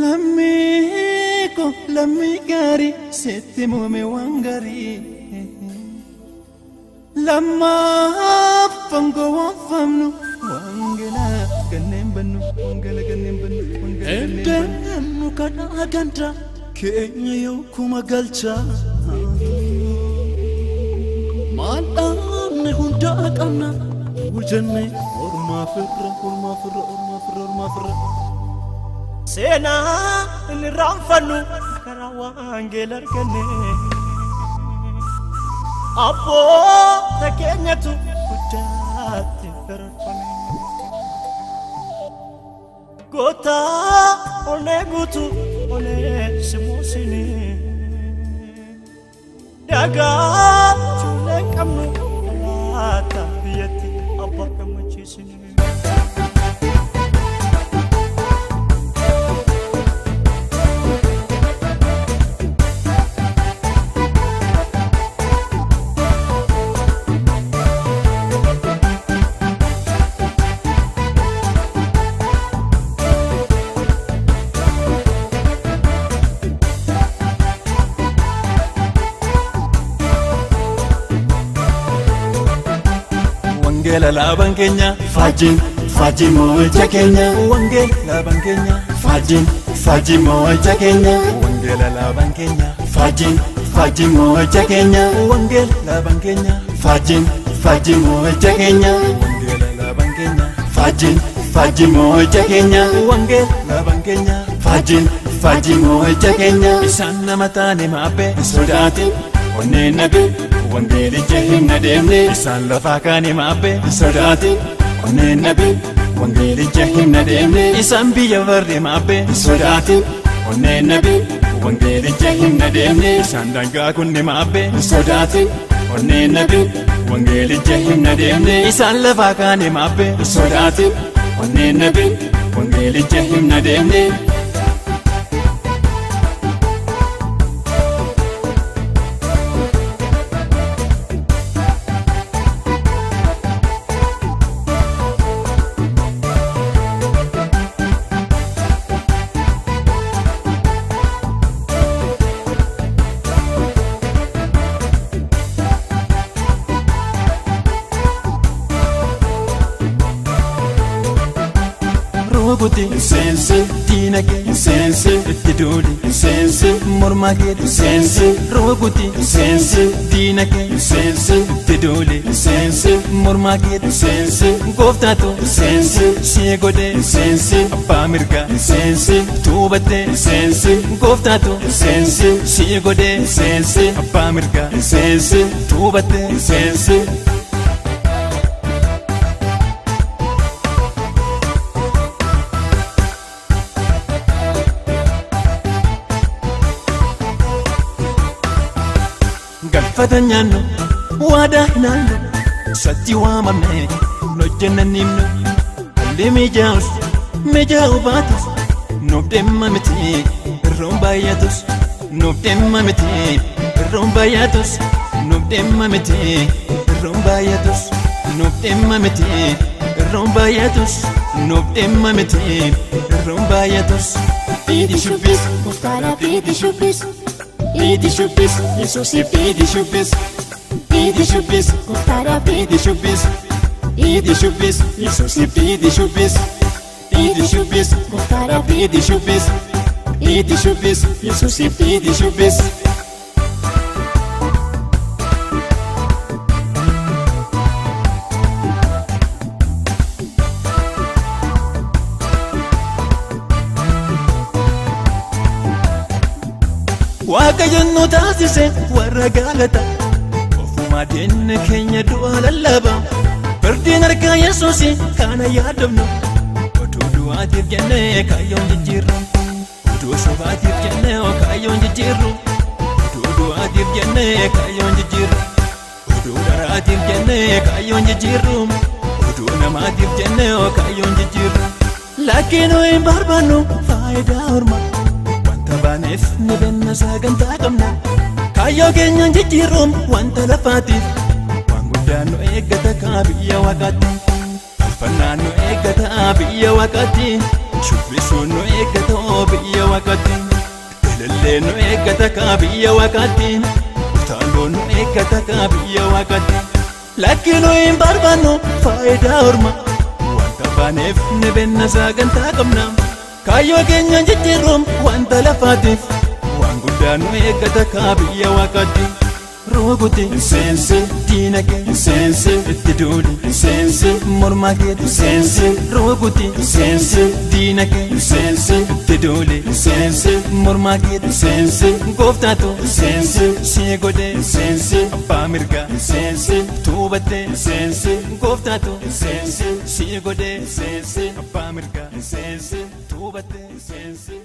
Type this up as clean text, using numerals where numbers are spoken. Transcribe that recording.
Lamiko lamigari setimo me wangari Lama fango wafamnu wangela ganembanu wangela ganembanu Endenu kana aganta Kenya yo kumagalcha Madan hunda akana Ujenne orma firra Sena nirafanu karawangela kene Apo takenya tu udati perpane Gota one gutu one simosini Daga chule kamnu ata yati abba kamachisini Wangela laban Kenya Fajin moja Kenya Wangela laban Kenya Fajin moja Kenya Wangela laban Kenya Fajin moja Kenya Wangela laban Kenya Fajin moja Kenya Wangela laban Kenya Fajin moja Kenya Wangela laban Kenya Fajin moja Kenya Isana matane mabe Sodati One nabi Wangeli jahim nademne Isan lafakane mabe Sodati One nabi Wangeli jahim nademne Isan biya varre mabe Sodati One nabi Wangeli jahim nademne Isan danga kunne mabe Sodati One nabi Wangeli jahim nademne Isan lafakane mabe Sodati One nabi Wangeli jahim nademne Roguti Sense Dinake Sense Tiduli Sense Mormage Sense Roguti Sense Dinake Sense Tiduli Sense Mormage Sense Goftato Sense Siegode Sense Pamirga Sense Tubate Sense Goftato Sense Siegode Sense Pamirga Sense Tubate Sense Galfatanyano Wada hinalo Sati wamamne Nojjana nimno Alli mijau batus Nubdemma miti Rumbayatus Nubdemma miti Rumbayatus Nubdemma miti Rumbayatus Nubdemma miti Rumbayatus Nubdemma miti Rumbayatus Pidi shupis Muftara pidi shupis Pidi shupis Yesusi pidi shupis Pidi shupis Muftara pidi shupis Pidi shupis Yesusi pidi shupis Pidi shupis Muftara pidi shupis Pidi shupis Yesusi pidi shupis Waaqayyoon nu taasise warra gaalata ofuma deenne keenya du'a lallaba Birdiin argaa Yesuusi kana yaadamnu oduu du'aatiif jennee kaayyoon jijjiirru oduu sobaatiif jennee kaayyoon jijjiirru oduu du'aatiif jennee kaayyoon jijjiirru oduu daraatiif jennee kaayyoon jijjiirru oduu namaatiif jennee kaayyoon jijjiirru Lakkiin hin barbaannu faayidaa hormaa Tabaanef ni benna sagantaa qabna Kaayoo keenyaan jijjiirruun wanta lafaatiif Waan guddaan nu eeggata kaa biyya waaqaatti Alfannaan nu eeggata biyya waaqaatti Shubbisuun nu eeggatoo biyya waaqatti Ilillee nu eeggata kaa biyya waaqatti Utaaloo nu eeggata kaa biyya waaqatti Lakki nu hin barbaannu faayidaa orma Wanta baaneef ni benna sagantaa qabna Kaayyoo keenya jijjiirruun wanta lafaatiif Waan guddaa nu eeggata kaa biyya waaqatti Rukuti Seensi Diinagee Seensi Itti duuli Seensi Mormaa keetu Seensi Rukuti Seensi Diinagee Seensi Itti duuli Seensi Mormaa keetu Seensi Gooftaatu Seensi Si godhee Seensi Abbaa mirgaa Seensi Tuubattee Seensi Gooftaatu Seensi Si godhee Seensi Abbaa mirgaa Seensi Tuubattee Seensi